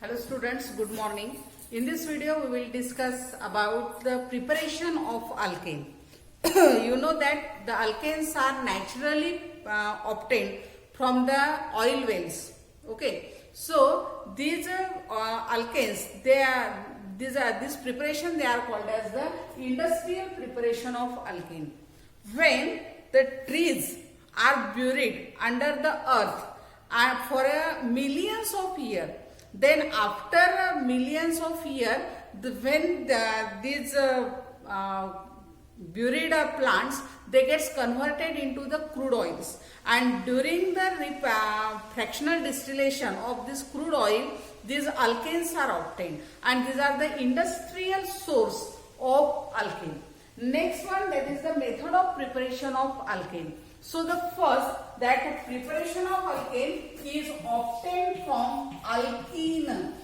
Hello students, good morning. In this video we will discuss about the preparation of alkane. You know that the alkanes are naturally obtained from the oil wells. Okay, so these alkanes, this preparation they are called as the industrial preparation of alkane. When the trees are buried under the earth for millions of years, then after millions of years, when these buried plants, they gets converted into the crude oils, and during the fractional distillation of this crude oil, these alkanes are obtained, and these are the industrial source of alkane. Next one, that is the method of preparation of alkane. So the first, that preparation of alkane is obtained from alkene.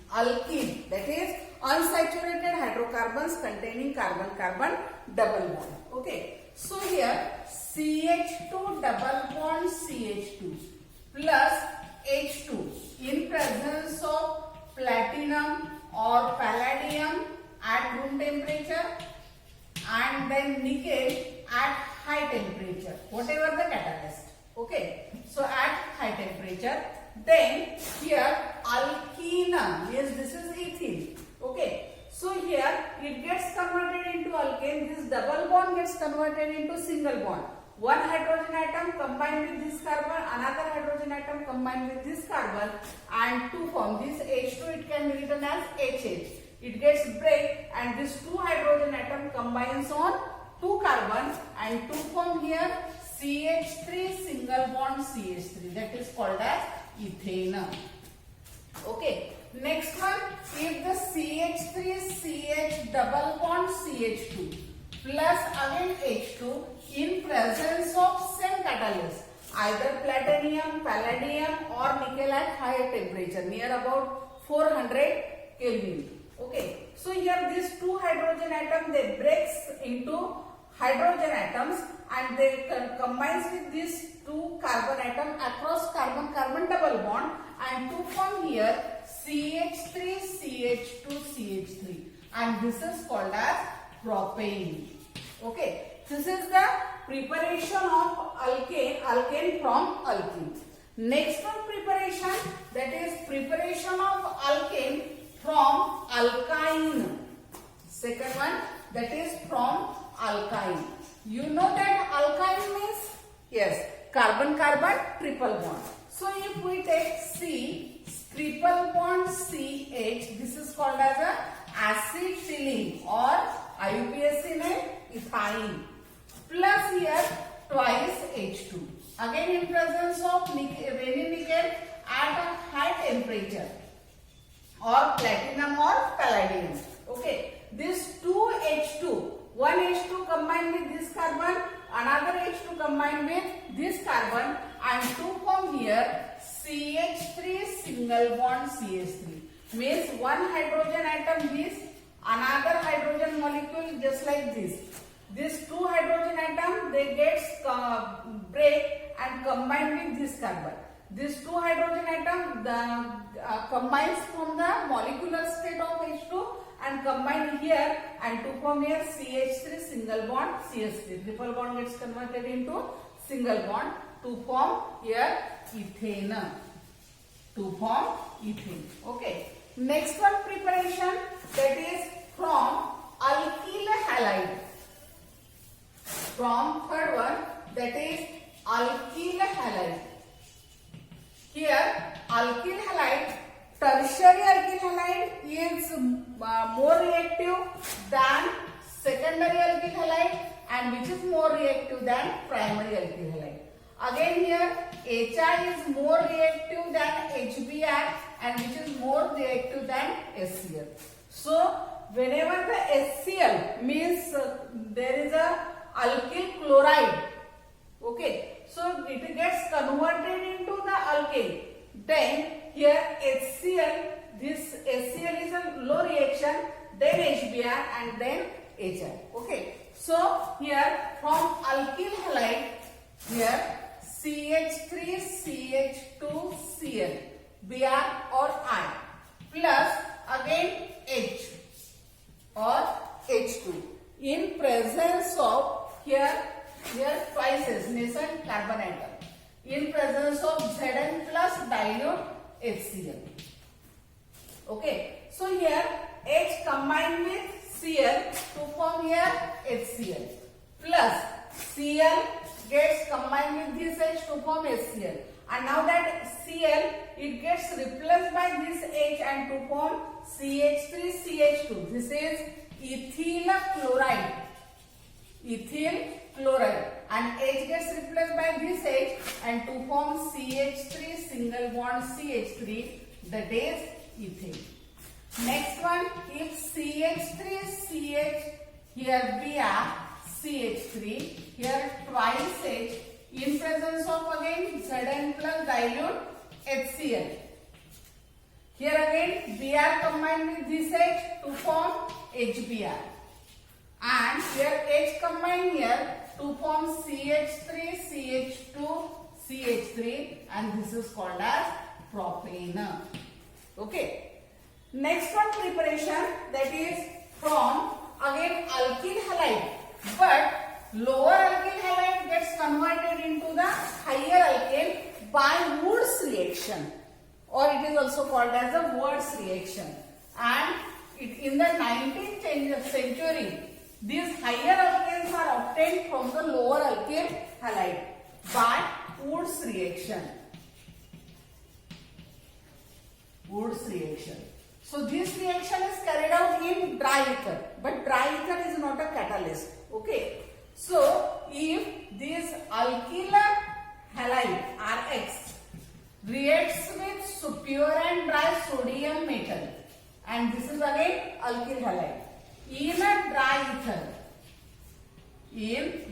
Alkene, that is unsaturated hydrocarbons containing carbon-carbon double bond. Okay. So here CH2 double bond CH2 plus H2 in presence of platinum or palladium at room temperature, and then nickel at high temperature, whatever the catalyst. Okay, so at high temperature, then here alkene, yes, this is ethene. Okay, so here it gets converted into alkane. This double bond gets converted into single bond. One hydrogen atom combined with this carbon, another hydrogen atom combined with this carbon, and to form this H2, it can be written as HH. It gets break, and this two hydrogen atom combines on two carbon and to form here CH3 single bond CH3, that is called as ethane. Okay, next one, if the CH3 CH double bond CH2 plus again H2 in presence of same catalyst, either platinum, palladium or nickel at higher temperature near about 400 Kelvin. Okay, so here these two hydrogen atom, they breaks into hydrogen atoms, and they combines with these two carbon atom across carbon-carbon double bond, and to form here CH3 CH2 CH3, and this is called as propane. Okay, this is the preparation of alkane from alkene. Next one preparation, that is preparation of alkane from alkyne. Second one, that is from alkyne. You know that alkyne means, yes, carbon-carbon triple bond. So if we take C triple bond CH, this is called as a acetylene, or IUPAC name ethyne, plus here twice H2. Again in presence of very nickel at a high temperature, or platinum or palladium. Okay, this two H2, one H2 combined with this carbon, another H2 combined with this carbon, and to form here CH3 single bond CH3, means one hydrogen atom is another hydrogen molecule just like this. These two hydrogen atom, they get break and combine with this carbon. These two hydrogen atom combines from the molecular state of H2 and combine here, and to form here CH3 single bond CH3. Triple bond gets converted into single bond to form here ethane. To form ethane. Okay. Next one preparation, that is from alkyl halide. From third one, that is alkyl halide. Here alkyl halide, tertiary alkyl halide is more reactive than secondary alkyl halide, and which is more reactive than primary alkyl halide. Again here HI is more reactive than HBr, and which is more reactive than HCl. So whenever the HCl means there is a alkyl chloride, okay, so it gets converted into the alkane. Then here HCl, this HCl is a low reaction, then HBr, and then HI. Okay, so here from alkyl halide, here CH3 CH2 Cl Br or I plus again H or H2 in presence of here twice as nascent carbon atom in presence of Zn plus dilute HCl. Okay, so here H combined with Cl to form here HCl plus Cl gets combined with this H to form HCl, and now that Cl it gets replaced by this H and to form CH3CH2. This is ethyl chloride, and H gets replaced by this H and to form CH3 single bond CH3, that is ethane. Next one, if CH3CH here Br CH3 here twice H in presence of again Zn plus dilute HCl. Here again Br combined with this H to form HBr, and here H combined here to form CH3 CH2 CH3, and this is called as propane. Okay. Next one preparation, that is from again alkyl halide, but lower alkyl halide gets converted into the higher alkane by Wood's reaction, or it is also called as the Wood's reaction. And in the 19th century, these higher alkanes are obtained from the lower alkyl halide by Wood's reaction. So this reaction is carried out in dry ether, but dry ether is not a catalyst. Okay. So if this alkyl halide Rx reacts with superior and dry sodium metal, and this is again alkyl halide in a dry ether.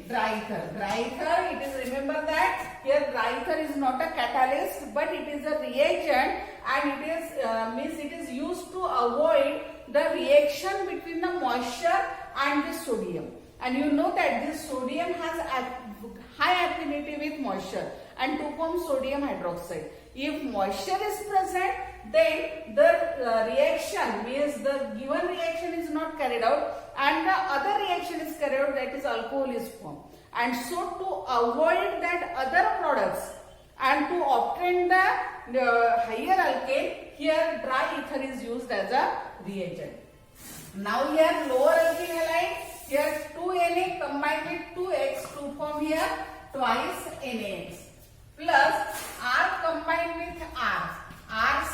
Dry ether, it is, remember that here dry ether is not a catalyst, but it is a reagent, and it is means it is used to avoid the reaction between the moisture and the sodium. And you know that this sodium has high affinity with moisture and to form sodium hydroxide. If moisture is present, then the reaction means the given reaction is not carried out and the other reaction is carried out, that is alcohol is formed. And so to avoid that other products and to obtain the higher alkane, here dry ether is used as a reagent. Now here lower alkyl halide, here 2Na combined with 2X to form here twice NaX plus R combined with R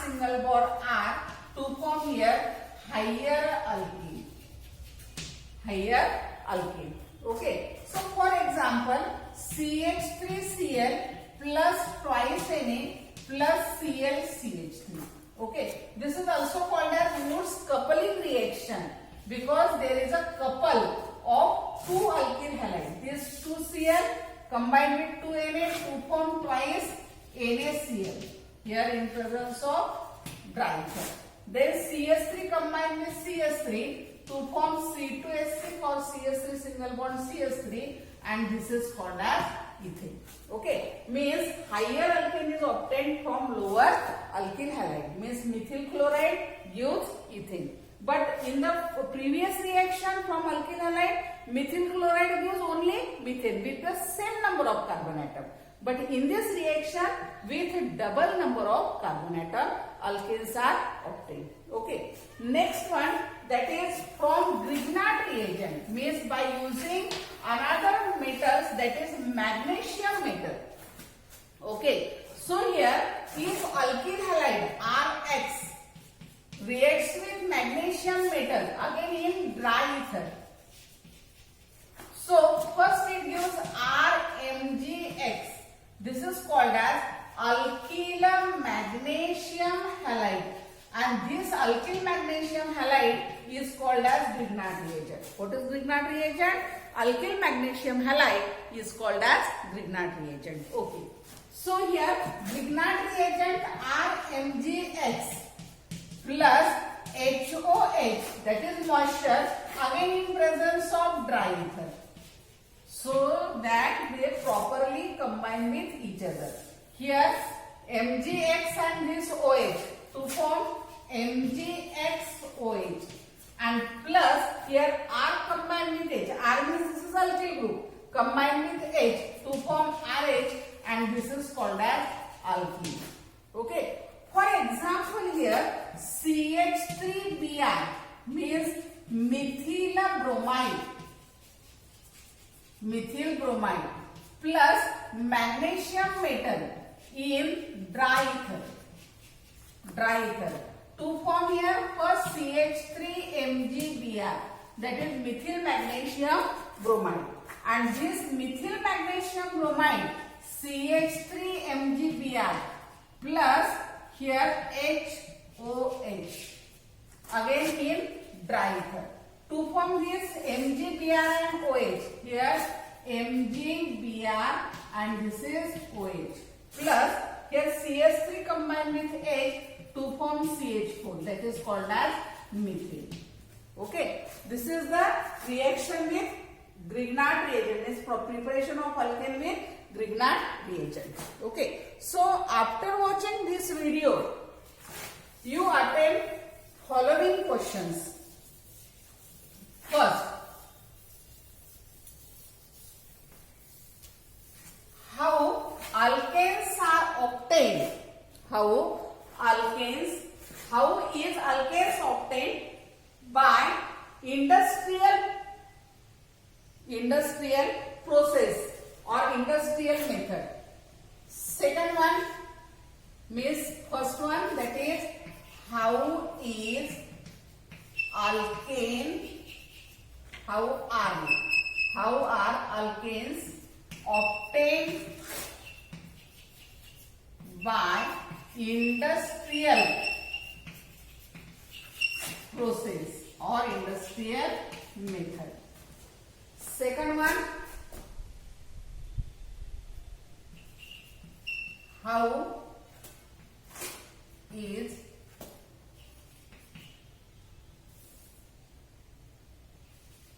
single bond R to form here higher alkene. Okay. So for example, CH3Cl plus twice Na plus ClCH3. Okay. This is also called as Wood's coupling reaction because there is a couple of two alkyl halides. This 2Cl combined with 2Na to form twice NaCl here in presence of dry ether. Then CH3 combined with CH3 to form C2H6 or CH3 single bond CH3, and this is called as ethane. Okay, means higher alkane is obtained from lower alkyl halide, means methyl chloride gives ethane. But in the previous reaction from alkyl halide, methyl chloride gives only methane with the same number of carbon atom. But in this reaction with double number of carbon atom, alkanes are obtained. Okay. Next one, that is from Grignard reagent, means by using another metals, that is magnesium metal. Okay. So here if alkyl halide Rx reacts with magnesium metal again in dry ether. So first it gives RMgX. This is called as alkyl magnesium halide, and this alkyl magnesium halide is called as Grignard reagent. What is Grignard reagent? Alkyl magnesium halide is called as Grignard reagent. Okay. So here Grignard reagent RMgX plus HOH, that is moisture, again in presence of dry ether, so that they properly combine with each other. Here MgX and this OH to form MgXOH, and plus here R combined with H. R means this is alkyl group combined with H to form RH, and this is called as alkene. Okay. For example, here CH3Br means methyl bromide plus magnesium metal in dry ether to form here first CH3MgBr, that is methyl magnesium bromide, and this methyl magnesium bromide CH3MgBr plus here HOH again in dry ether to form this MgBr and OH. Here MgBr and this is OH plus here CH3 combined with H to form CH4, that is called as methane. Okay, this is the reaction with Grignard reagent, is preparation of alkane with Grignard reagent. Okay, so after watching this video, you attempt following questions. First, how alkanes are obtained? How is alkanes obtained? By industrial process or industrial method. Second one means first one, that is how are alkanes obtained by industrial process or industrial method. Second one, how is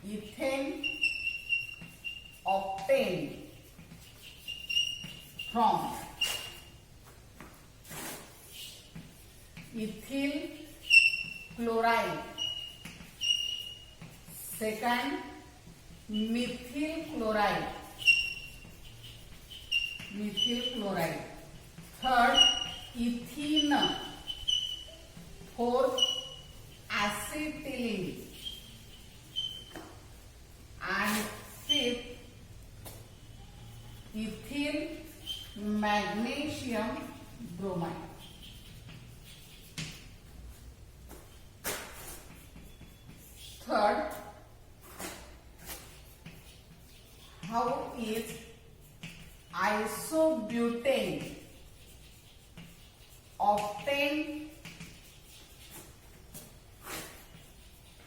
ethane obtained from ethyl chloride. Second, methyl chloride. Third, ethene. Fourth, acetylene. And fifth, ethyl magnesium bromide. Third, how is isobutane obtained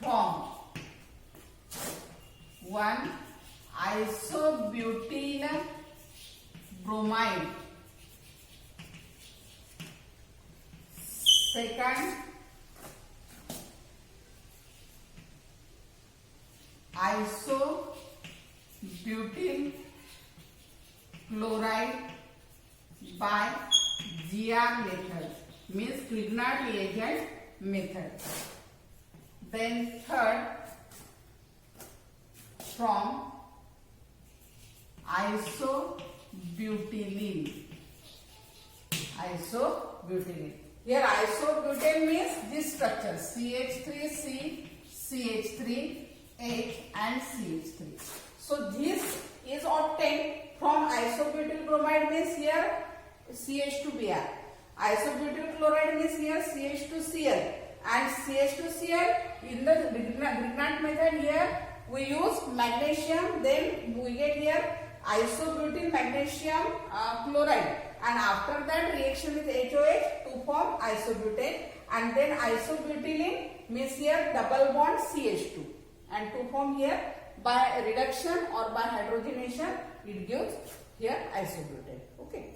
from one, isobutene bromide. Second, isobutyl chloride by GR method, means Grignard reagent method. Then third, from isobutylene. Here isobutane means this structure CH3C, CH3H and CH3. So this is obtained from isobutyl bromide, means here CH2Br. Isobutyl chloride means here CH2Cl, and CH2Cl in the Grignard method here we use magnesium, then we get here isobutyl magnesium chloride, and after that reaction with HOH to form isobutane, and then isobutylene means here double bond CH2, and to form here by reduction or by hydrogenation it gives here isobutane. Okay.